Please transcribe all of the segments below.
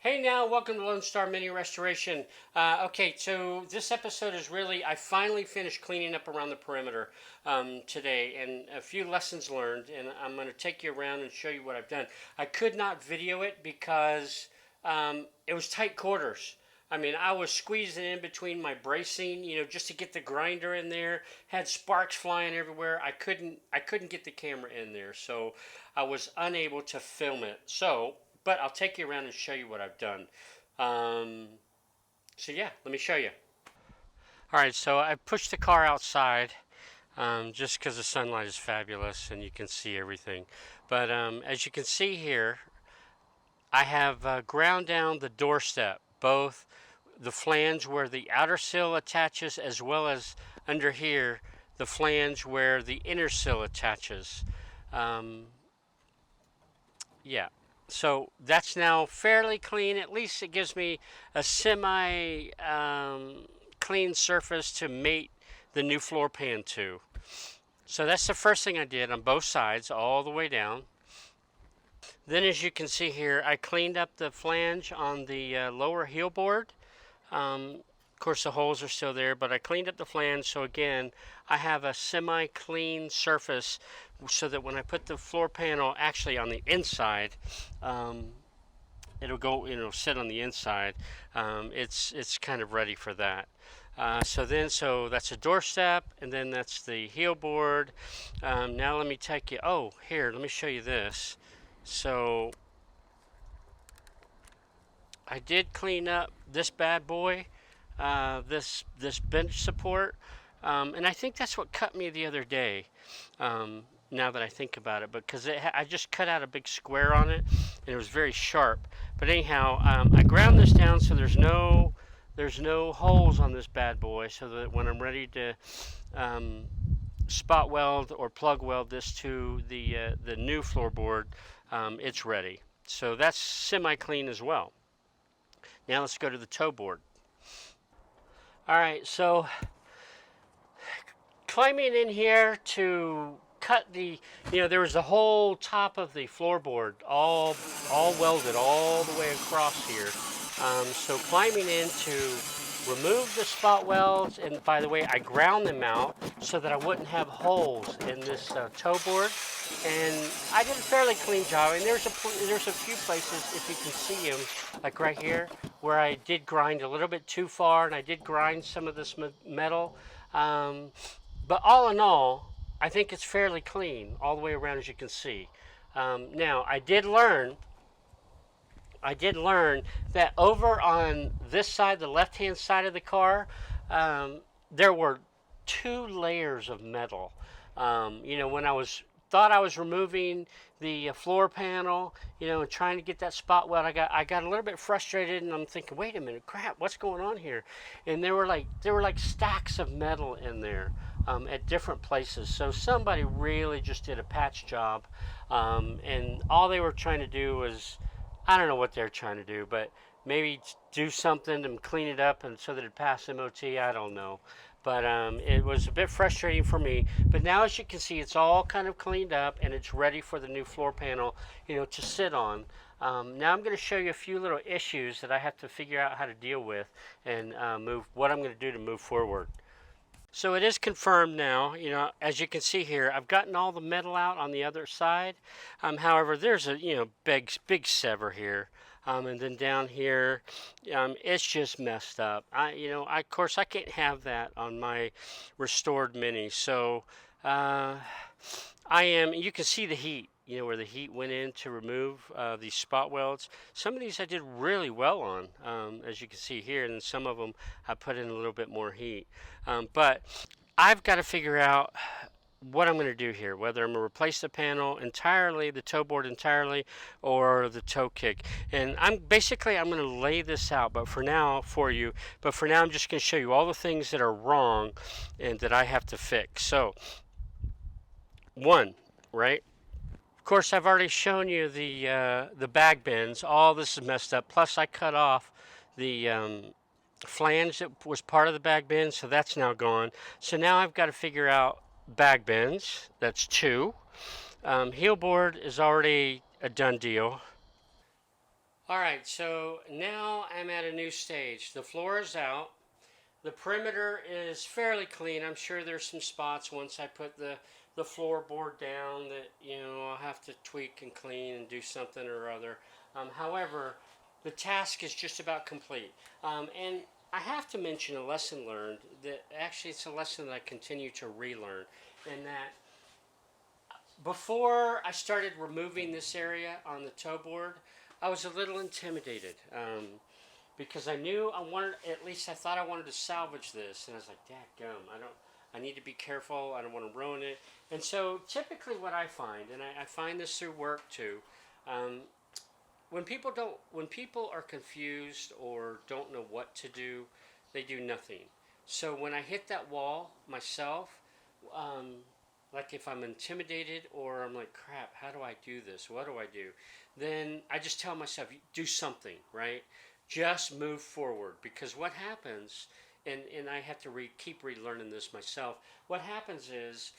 Hey now, welcome to Lone Star Mini Restoration. Okay, so this episode is really, I finally finished cleaning up around the perimeter today and a few lessons learned, and I'm going to take you around and show you what I've done. I could not video it because it was tight quarters. I mean, I was squeezing in between my bracing, just to get the grinder in there. Had sparks flying everywhere. I couldn't get the camera in there, so I was unable to film it. But I'll take you around and show you what I've done. Um, so yeah, let me show you. All right, so I pushed the car outside just because the sunlight is fabulous and you can see everything. But as you can see here, I have ground down the doorstep, both the flange where the outer sill attaches as well as under here, the flange where the inner sill attaches. Um, yeah. So that's now fairly clean. At least it gives me a semi clean surface to mate the new floor pan to. So that's the first thing I did on both sides all the way down. Then as you can see here, I cleaned up the flange on the lower heel board. Of course, the holes are still there, but I cleaned up the flange. So again, I have a semi-clean surface so that when I put the floor panel actually on the inside, it'll sit on the inside. It's kind of ready for that. So that's a doorstep, and then that's the heel board. Now let me take you. Oh, here, let me show you this. So I did clean up this bad boy, this bench support, and I think that's what cut me the other day. Now that I think about it, because I just cut out a big square on it, and it was very sharp. But anyhow, I ground this down so there's no holes on this bad boy, so that when I'm ready to spot weld or plug weld this to the new floorboard, it's ready. So that's semi clean as well. Now let's go to the toe board. All right, so climbing in here to cut there was the whole top of the floorboard all welded all the way across here. So climbing in to remove the spot welds, and by the way, I ground them out so that I wouldn't have holes in this toe board. And I did a fairly clean job. And there's a few places, if you can see them, like right here, where I did grind a little bit too far, and I did grind some of this metal. But all in all, I think it's fairly clean all the way around, as you can see. Now, I did learn that over on this side, the left-hand side of the car, there were 2 layers of metal. When thought I was removing the floor panel, and trying to get that spot weld, I got a little bit frustrated, and I'm thinking, wait a minute, crap, what's going on here? And there were like stacks of metal in there at different places. So somebody really just did a patch job, and all they were trying to do was, I don't know what they're trying to do, but maybe do something and clean it up and so that it passed MOT. I don't know. But it was a bit frustrating for me. But now, as you can see, it's all kind of cleaned up and it's ready for the new floor panel, to sit on. Now I'm going to show you a few little issues that I have to figure out how to deal with and what I'm going to do to move forward. So it is confirmed now, as you can see here, I've gotten all the metal out on the other side. However, there's a, big sever here. And then down here, it's just messed up. Of course, I can't have that on my restored Mini. So you can see the heat, where the heat went in to remove these spot welds. Some of these I did really well on, as you can see here, and some of them I put in a little bit more heat. But I've got to figure out what I'm going to do here, whether I'm going to replace the panel entirely, the toe board entirely, or the toe kick. And I'm going to lay this out, but for now I'm just going to show you all the things that are wrong and that I have to fix. So, one, right? Of course, I've already shown you the bag bends. All this is messed up. Plus, I cut off the flange that was part of the bag bend, so that's now gone. So now I've got to figure out bag bends. That's 2. Heel board is already a done deal. All right, so now I'm at a new stage. The floor is out. The perimeter is fairly clean. I'm sure there's some spots once I put the floorboard down that I'll have to tweak and clean and do something or other. However, the task is just about complete. And I have to mention a lesson learned that actually it's a lesson that I continue to relearn, and that before I started removing this area on the toe board, I was a little intimidated. Because I knew I wanted, at least I thought I wanted to salvage this, and I was like, "Dadgum, I need to be careful. I don't want to ruin it." And so, typically, what I find, and I find this through work too, um, when people are confused or don't know what to do, they do nothing. So when I hit that wall myself, um, like if I'm intimidated or I'm like, crap, how do I do this? What do I do? Then I just tell myself, do something, right? Just move forward, because what happens, and I have to keep relearning this myself. What happens is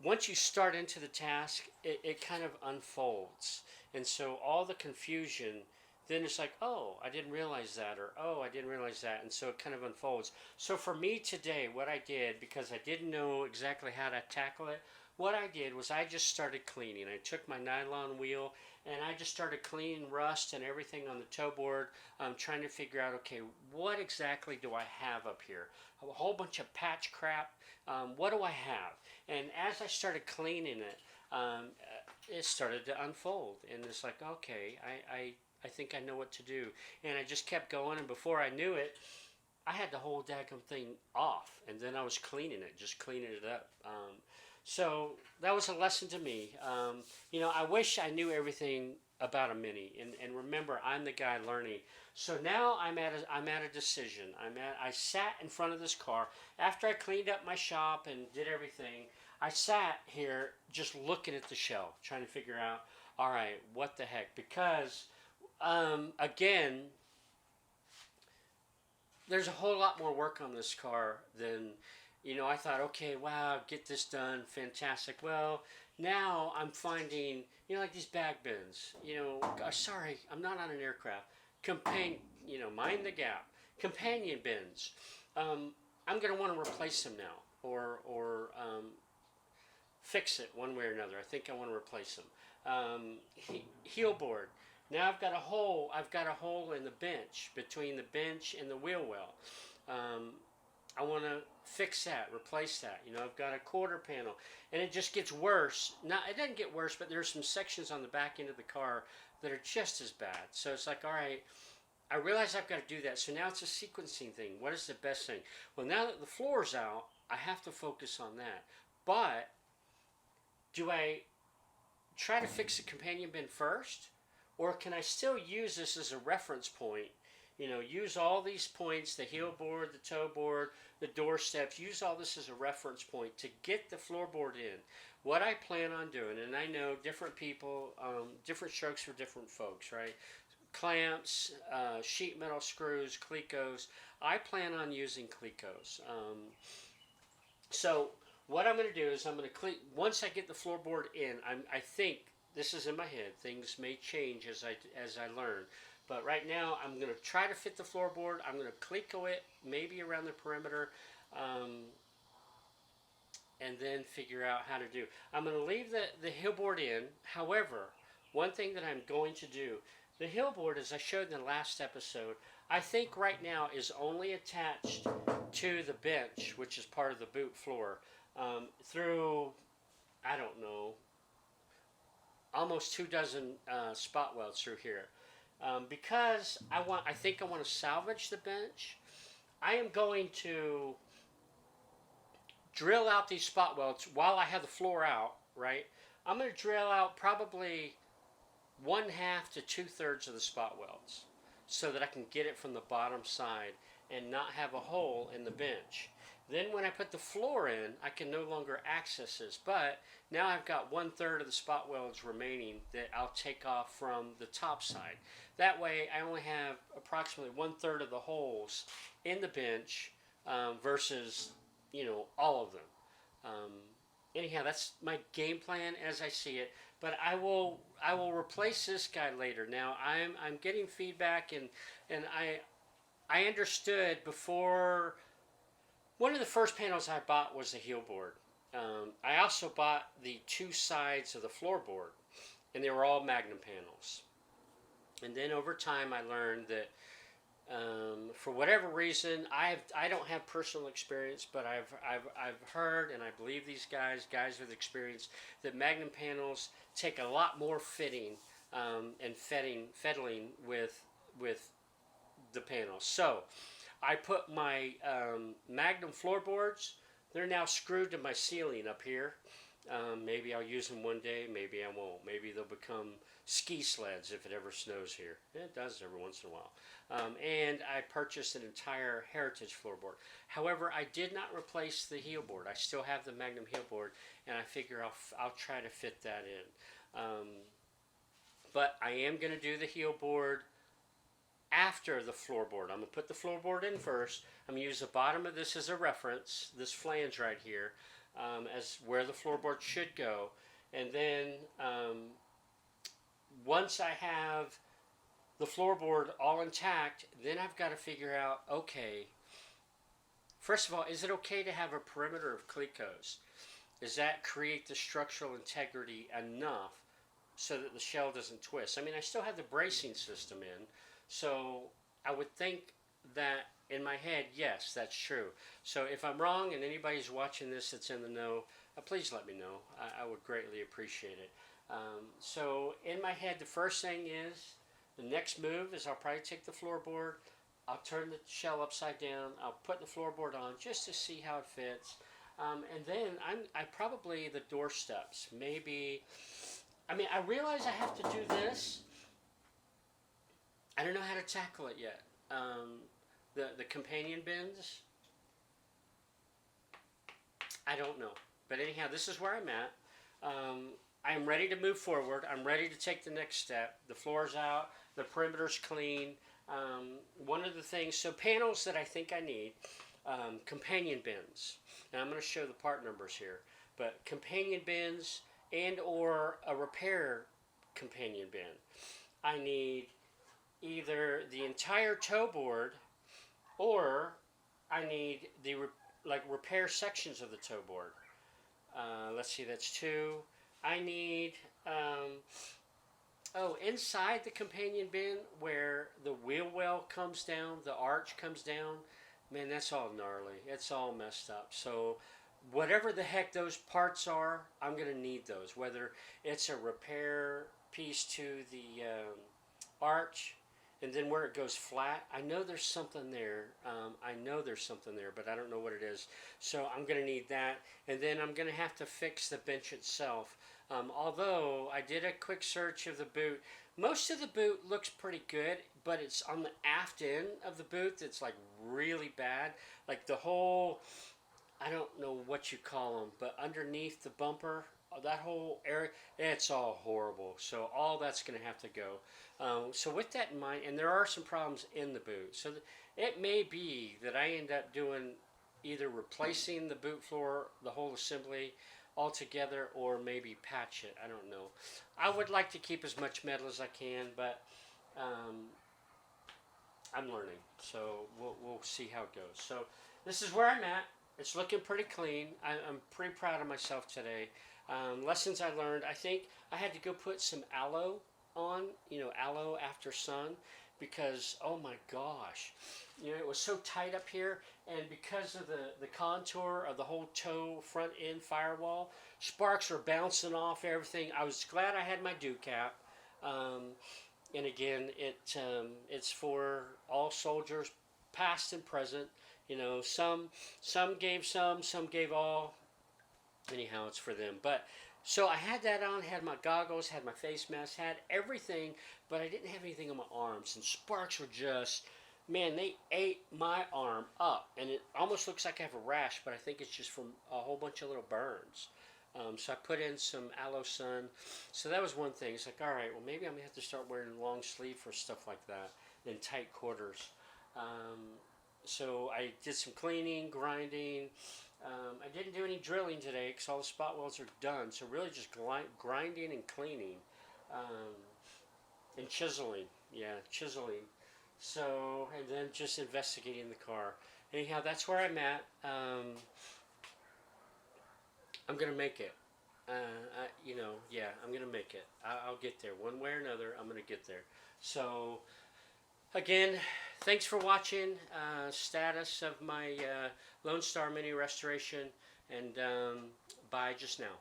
once you start into the task, it kind of unfolds. And so all the confusion, then it's like, oh, I didn't realize that, or oh, I didn't realize that. And so it kind of unfolds. So for me today, what I did, because I didn't know exactly how to tackle it, what I did was I just started cleaning. I took my nylon wheel and I just started cleaning rust and everything on the toe board, trying to figure out, okay, what exactly do I have up here? A whole bunch of patch crap. What do I have? And as I started cleaning it, it started to unfold. And it's like, okay, I think I know what to do. And I just kept going. And before I knew it, I had the whole daggum thing off. And then I was cleaning it, just cleaning it up. So that was a lesson to me. I wish I knew everything about a Mini. And remember, I'm the guy learning. So now I'm at a decision. I sat in front of this car after I cleaned up my shop and did everything. I sat here just looking at the shelf, trying to figure out, all right, what the heck? Because again, there's a whole lot more work on this car than I thought. Okay, wow, get this done, fantastic. Well, now I'm finding like these bag bins. Sorry, I'm not on an aircraft. Companion, mind the gap. Companion bins. I'm gonna want to replace them now, or fix it one way or another. I think I want to replace them. Heel board. Now I've got a hole. I've got a hole in the bench, between the bench and the wheel well. I want to fix that, replace that. I've got a quarter panel, and it just gets worse. Now it doesn't get worse, but there's some sections on the back end of the car that are just as bad. So it's like, all right, I realize I've got to do that. So now it's a sequencing thing. What is the best thing? Well, now that the floor's out, I have to focus on that. But do I try to fix the companion bin first? Or can I still use this as a reference point? Use all these points, the heel board, the toe board, the door steps, use all this as a reference point to get the floorboard in. What I plan on doing, and I know different people, different strokes for different folks, right? Clamps, sheet metal screws, Clecos. I plan on using Clecos. So what I'm going to do is I'm going to once I get the floorboard in. I think this is in my head. Things may change as I learn. But right now, I'm going to try to fit the floorboard. I'm going to Cleco it, maybe around the perimeter, and then figure out how to do. I'm going to leave the heel board in. However, one thing that I'm going to do, the heel board, as I showed in the last episode, I think right now is only attached to the bench, which is part of the boot floor, through, I don't know, almost 24 spot welds through here. Because I think I want to salvage the bench. I am going to drill out these spot welds while I have the floor out, right? I'm going to drill out probably 1/2 to 2/3 of the spot welds so that I can get it from the bottom side and not have a hole in the bench. Then when I put the floor in, I can no longer access this, but now I've got 1/3 of the spot welds remaining that I'll take off from the top side. That way I only have approximately 1/3 of the holes in the bench versus, all of them. Anyhow, that's my game plan as I see it. but I will replace this guy later. Now I'm getting feedback, and I understood before. One of the first panels I bought was the heel board. I also bought the two sides of the floorboard, and they were all Magnum panels. And then over time, I learned that for whatever reason, I don't have personal experience, but I've heard and I believe these guys with experience, that Magnum panels take a lot more fitting and fettling with the panels. So I put my Magnum floorboards. They're now screwed to my ceiling up here. Maybe I'll use them one day. Maybe I won't. Maybe they'll become ski sleds if it ever snows here. It does every once in a while. And I purchased an entire Heritage floorboard. However, I did not replace the heel board. I still have the Magnum heel board, and I figure I'll try to fit that in. But I am going to do the heel board after the floorboard. I'm going to put the floorboard in first. I'm going to use the bottom of this as a reference, this flange right here, as where the floorboard should go. And then once I have the floorboard all intact, then I've got to figure out, okay, first of all, is it okay to have a perimeter of clecos? Does that create the structural integrity enough so that the shell doesn't twist? I mean, I still have the bracing system in, so I would think that in my head, yes, that's true. So if I'm wrong and anybody's watching this that's in the know, please let me know. I would greatly appreciate it. So in my head, the first thing is, the next move is I'll probably take the floorboard, I'll turn the shell upside down, I'll put the floorboard on just to see how it fits. And then I probably, the door steps, maybe, I mean, I realize I have to do this. I don't know how to tackle it yet. The companion bins, I don't know. But anyhow, this is where I'm at. I'm ready to move forward. I'm ready to take the next step. The floor's out. The perimeter's clean. One of the things, so panels that I think I need, companion bins. Now I'm going to show the part numbers here. But companion bins and or a repair companion bin. I need either the entire toe board, or I need the repair sections of the toe board. Let's see, that's two. I need, inside the companion bin where the wheel well comes down, the arch comes down, man, that's all gnarly. It's all messed up. So whatever the heck those parts are, I'm going to need those. Whether it's a repair piece to the arch, and then where it goes flat, I know there's something there. But I don't know what it is. So I'm going to need that. And then I'm going to have to fix the bench itself. Although I did a quick search of the boot. Most of the boot looks pretty good, but it's on the aft end of the boot that's like really bad. Like the whole, I don't know what you call them, but underneath the bumper, that whole area, it's all horrible. So all that's going to have to go. So with that in mind, and there are some problems in the boot. So it may be that I end up doing either replacing the boot floor, the whole assembly altogether, or maybe patch it. I don't know. I would like to keep as much metal as I can, but I'm learning. So we'll see how it goes. So this is where I'm at. It's looking pretty clean. I'm pretty proud of myself today. Lessons I learned. I think I had to go put some aloe on, aloe after sun, because oh my gosh, it was so tight up here, and because of the contour of the whole toe front end firewall, sparks were bouncing off everything. I was glad I had my dew cap, and again, it's for all soldiers, past and present. Some gave some gave all. Anyhow, it's for them. But so I had that on, had my goggles, had my face mask, had everything, but I didn't have anything on my arms. And sparks were just, man, they ate my arm up. And it almost looks like I have a rash, but I think it's just from a whole bunch of little burns. So I put in some aloe sun. So that was one thing. It's like, all right, well, maybe I'm going to have to start wearing long sleeve for stuff like that in tight quarters. So I did some cleaning, grinding. I didn't do any drilling today because all the spot welds are done. So really just grinding and cleaning, um, and chiseling. Yeah, chiseling. So and then just investigating the car. Anyhow, that's where I'm at. I'm gonna make it. Yeah, I'm gonna make it. I'll get there one way or another. I'm gonna get there. So again, thanks for watching. Status of my Lone Star Mini restoration, and bye just now.